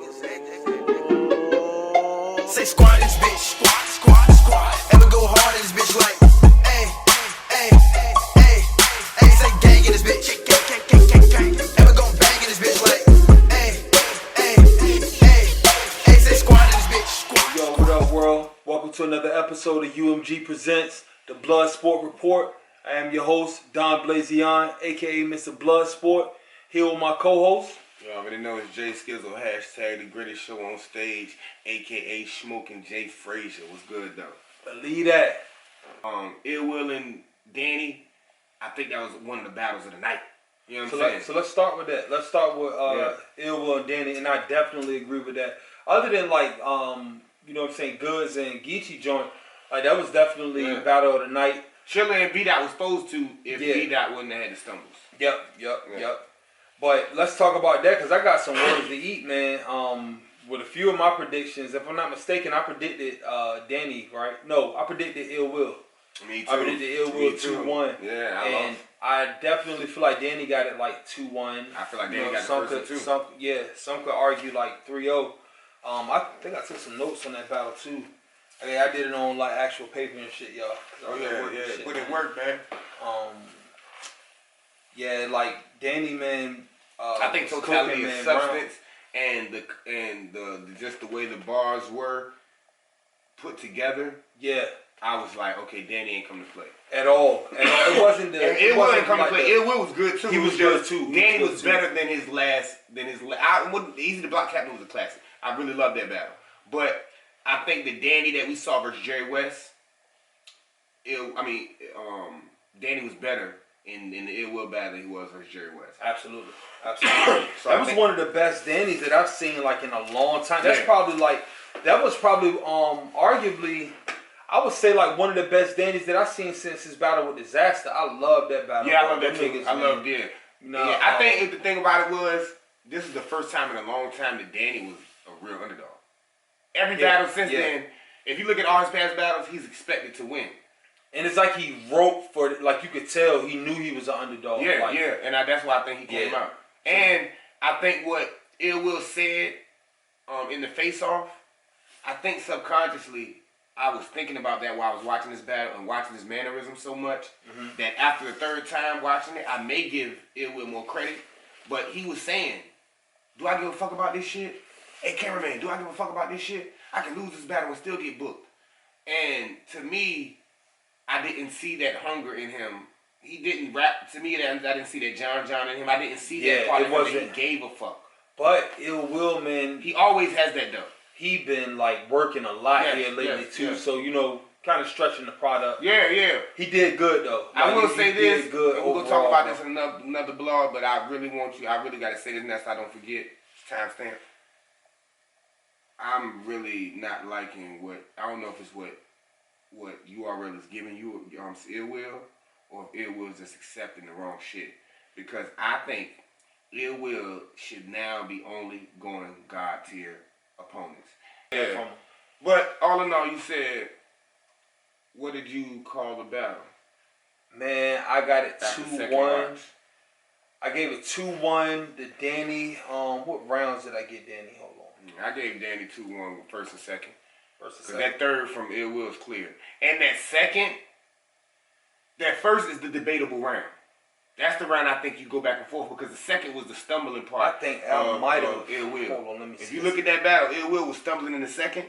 Say squat this bitch, squat, squat, squat. Ever go hard in this bitch like, ay, ay, ay, ay, ay. Say gang in this bitch, gang. Ever go bang in this bitch like, ay, ay, ay, ay. Say squat in this bitch, squat. Yo, what up, world? Welcome to another episode of UMG Presents, the BloodSport Report. I am your host, Don Blazion, aka Mr. BloodSport. Here with my co-host. You already know it's Jaskizzal, hashtag the greatest show on stage, aka Smoking Jay Frazier. What's good though? Believe that. Ill Will and Danny, I think that was one of the battles of the night. You know what I'm saying? So let's start with that. Let's start with Ill Will and Danny, and I definitely agree with that. Other than like you know what I'm saying, Goods and Geechee joint, like that was definitely battle of the night. Chilla and B-Dot was supposed to if B-Dot wouldn't have had the stumbles. Yep. But let's talk about that because I got some words to eat, man. With a few of my predictions, if I'm not mistaken, I predicted Danny, right? No, I predicted Ill Will. Me too. I predicted Ill Will 2-1. Yeah, and I definitely feel like Danny got it like 2-1. I feel like Danny got the first one too. Some could argue like 3-0. I think I took some notes on that battle too. Okay, I did it on like actual paper and shit, y'all. Oh yeah. Put it work, man. Yeah, like Danny, man. I think totality of substance and the just the way the bars were put together. Yeah, I was like, okay, Danny ain't come to play at all. It wasn't the. And Ill Will ain't come to play. Ill Will was good too. He was good too. Danny was better than his last. Easy to Block Captain was a classic. I really loved that battle, but I think the Danny that we saw versus Jerry West, Danny was better in the Ill Will battle than he was versus Jerry West. Absolutely. So that was one of the best Dannys that I've seen like in a long time. That was probably arguably, I would say like one of the best Dannys that I've seen since his battle with Disaster. I love that battle. Yeah, I love that too. I loved it. No, I think the thing about it was this is the first time in a long time that Danny was a real underdog. Every battle since then, if you look at all his past battles, he's expected to win. And it's like he wrote for it. Like you could tell he knew he was an underdog. Yeah, and that's why I think he came out. And I think what Ill Will said in the face-off, I think subconsciously I was thinking about that while I was watching this battle and watching his mannerism so much that after the third time watching it, I may give Ill Will more credit. But he was saying, do I give a fuck about this shit? Hey, cameraman, do I give a fuck about this shit? I can lose this battle and still get booked. And to me, I didn't see that hunger in him. He didn't rap. To me, I didn't see that John in him. I didn't see that part of him that he gave a fuck. But Ill Will, man. He always has that though. He been like working a lot here lately too. So, you know, kind of stretching the product. Yeah. He did good though. I will say this. Good we're going to talk about this in another blog, but I really got to say this now so I don't forget. Timestamp. I'm really not liking I don't know if it's what URL is giving you, Ill Will, or if Ill Will is just accepting the wrong shit. Because I think Ill Will should now be only going God tier opponents. Yeah. But all in all, you said, what did you call the battle? Man, I got it 2-1. I gave it 2-1 to Danny. What rounds did I get Danny? Hold on. I gave Danny 2-1 first and second. Because that third from Ill Will is clear. And that first is the debatable round. That's the round I think you go back and forth because the second was the stumbling part. I think Al might have. Ill Will. Hold on, let me see. If you look at that battle, Ill Will was stumbling in the second.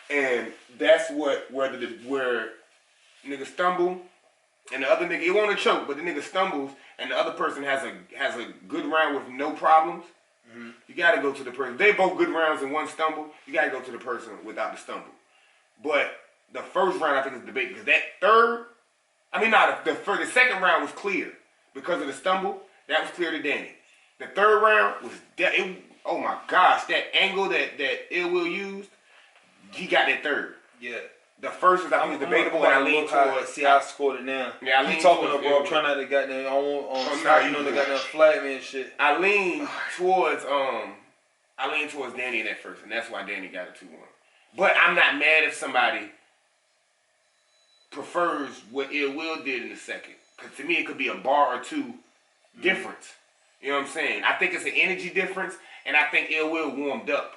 And that's where nigga stumble and the other nigga, it won't a choke, but the nigga stumbles and the other person has a good round with no problems. You got to go to the person. They both good rounds and one stumble. You got to go to the person without the stumble. But the first round, I think, is debate because the second round was clear because of the stumble. That was clear to Danny. The third round was oh my gosh, that angle that Ill Will used, he got that third. Yeah. The first was debatable, and I lean towards. See how I scored it now. Yeah, I lean talking to bro. I'm trying not to goddamn. I don't the goddamn flag me and shit. I lean towards Danny in that first, and that's why Danny got a 2-1. But I'm not mad if somebody prefers what Ill Will did in the second, because to me it could be a bar or two difference. You know what I'm saying? I think it's an energy difference, and I think Ill Will warmed up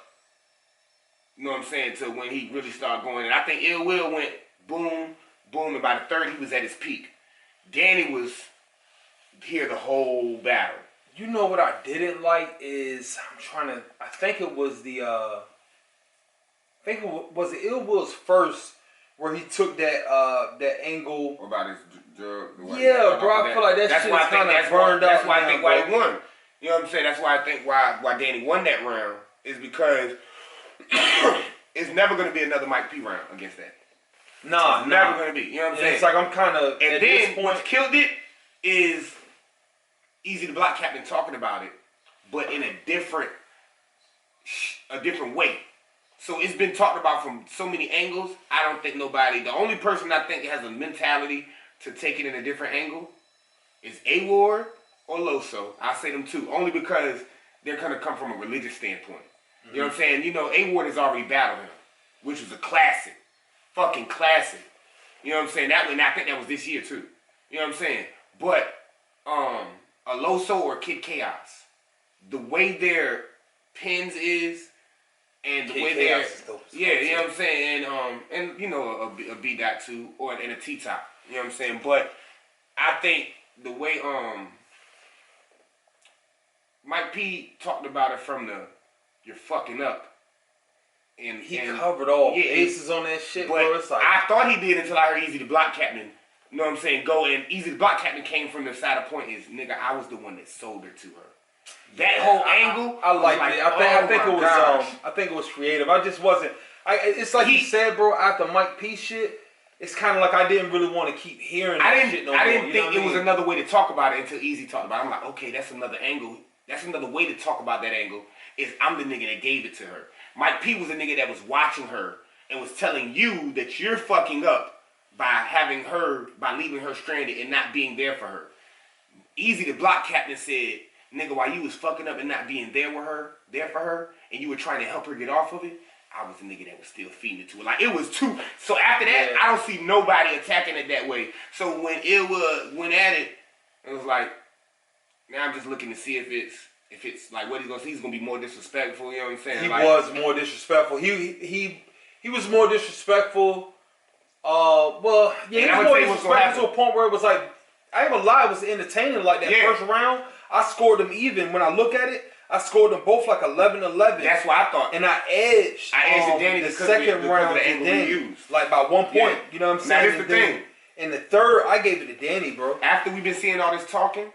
You know what I'm saying? To when he really started going. And I think Ill Will went boom, boom, and by the third he was at his peak. Danny was here the whole battle. You know what I didn't like is I think it was Ill Will's first where he took that angle about his drug. Yeah, bro. I feel like that shit is kind of burned out. That's why I think why he won. You know what I'm saying? That's why I think why Danny won that round is because it's never going to be another Mike P round against that. Nah, it's never going to be. You know what I'm saying? It's like I'm kind of. And then what's killed it is Easy the Block Captain talking about it, but in a different way. So it's been talked about from so many angles. I don't think nobody. The only person I think has a mentality to take it in a different angle is A-Ward or Loso. I say them too, only because they're gonna come from a religious standpoint. Mm-hmm. You know what I'm saying? You know, A-Ward has already battled him, which was a classic, fucking classic. You know what I'm saying? That one, I think that was this year too. You know what I'm saying? But a Loso or Kid Chaos, the way their pins is. And the way they're, yeah, you know what I'm saying, and you know a B-Dot too, and a T-Top, you know what I'm saying. But I think the way Mike P talked about it from the you're fucking up, and he covered all bases on that shit, bro. It's like I thought he did until I heard Easy the Block Captain. You know what I'm saying? Go and Easy the Block Captain came from the side of point is nigga. I was the one that sold her to her. That whole angle, I liked it. I think it was. I think it was creative. I just wasn't. It's like you said, bro. After Mike P shit, it's kind of like I didn't really want to keep hearing that shit no more. I didn't think it was another way to talk about it until Easy talked about it. I'm like, okay, that's another angle. That's another way to talk about that angle. Is I'm the nigga that gave it to her. Mike P was a nigga that was watching her and was telling you that you're fucking up by leaving her stranded and not being there for her. Easy the Block Captain said, nigga, while you was fucking up and not being there for her, and you were trying to help her get off of it, I was the nigga that was still feeding it to her. Like, it was too. So after that, I don't see nobody attacking it that way. So when it went at it, it was like, now I'm just looking to see if it's like what he's gonna see. He's gonna be more disrespectful. You know what I'm saying? He was more disrespectful. He was more disrespectful. Well, yeah, he was more disrespectful to a point where it was like, I ain't gonna lie, it was entertaining. Like that first round, I scored them even. When I look at it, I scored them both like 11-11. That's what I thought. And I edged Danny the second round to Danny, like by 1 point. Yeah. You know what I'm saying? Now here's the thing. In the third, I gave it to Danny, bro. After we've been seeing all this talking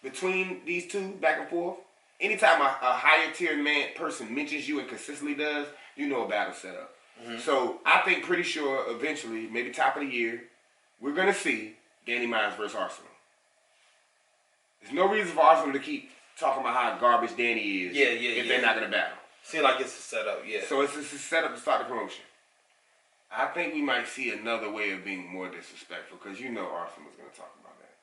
between these two, back and forth, anytime a higher tier person mentions you and consistently does, you know a battle set up. Mm-hmm. So I think pretty sure eventually, maybe top of the year, we're gonna see Danny Myers versus Arsenal. There's no reason for Arsenal to keep talking about how garbage Danny is if they're not going to battle. Seems like it's a setup, So it's a setup to start the promotion. I think we might see another way of being more disrespectful because you know Arsenal's going to talk about that.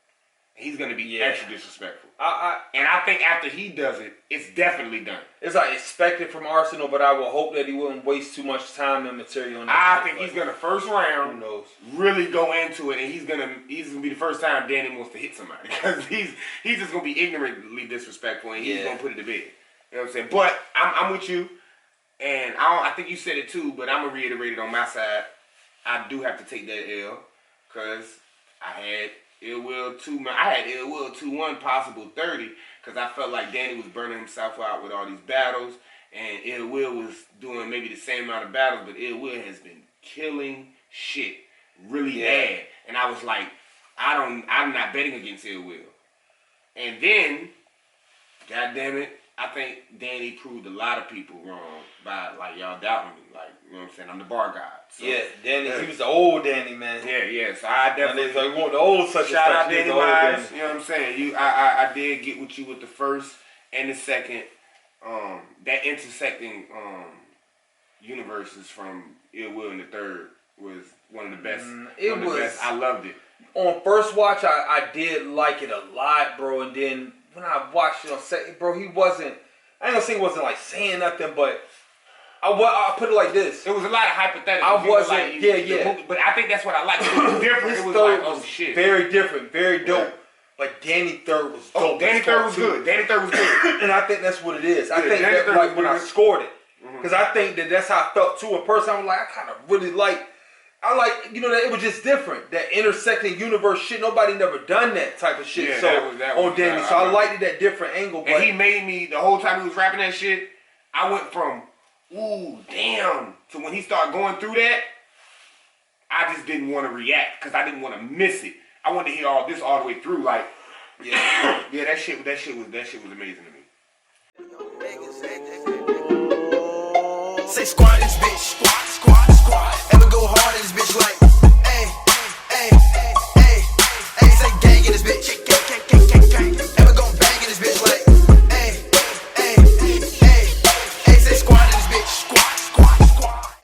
He's going to be extra disrespectful. And I think after he does it, it's definitely done. It's like expected from Arsenal, but I will hope that he wouldn't waste too much time and material on that. I think he's going to first round really go into it, and he's gonna be the first time Danny wants to hit somebody because he's just going to be ignorantly disrespectful, and he's going to put it to bed. You know what I'm saying? But I'm with you, and I think you said it too, but I'm going to reiterate it on my side. I do have to take that L because I had Ill Will 2-1 possible 30 because I felt like Danny was burning himself out with all these battles and Ill Will was doing maybe the same amount of battles, but Ill Will has been killing shit really bad. And I was like, I'm not betting against Ill Will. And then, goddamn it, I think Danny proved a lot of people wrong by like y'all doubting me. Like, you know what I'm saying? I'm the bar guy. So, Danny, he was the old Danny, man. Yeah. So I definitely want the old such shout out Danny Myers. You know what I'm saying? I did get with you with the first and the second. That intersecting universes from Ill Will and the third was one of the best. Best. I loved it. On first watch, I did like it a lot, bro. And then when I watched it on second, bro, he wasn't. I ain't gonna say he wasn't like saying nothing, but I put it like this. It was a lot of hypotheticals. I wasn't, but I think that's what I liked. It was different. It was like, oh shit. Very different, very dope. Yeah. But Danny third was dope. Danny third was good. And I think that's what it is. I think that, like when I scored it, Because I think that's how I felt too. In person, I'm like, I kind of really like, that it was just different. That intersecting universe shit, nobody never done that type of shit. Yeah, so that was on Danny, so I liked it that different angle. And he made me, the whole time he was rapping that shit, I went from, ooh, damn, to when he started going through that, I just didn't want to react because I didn't want to miss it. I wanted to hear all this all the way through. Like, yeah, that shit was amazing to me. Say squat this bitch, squat. Ever go hard in this bitch like.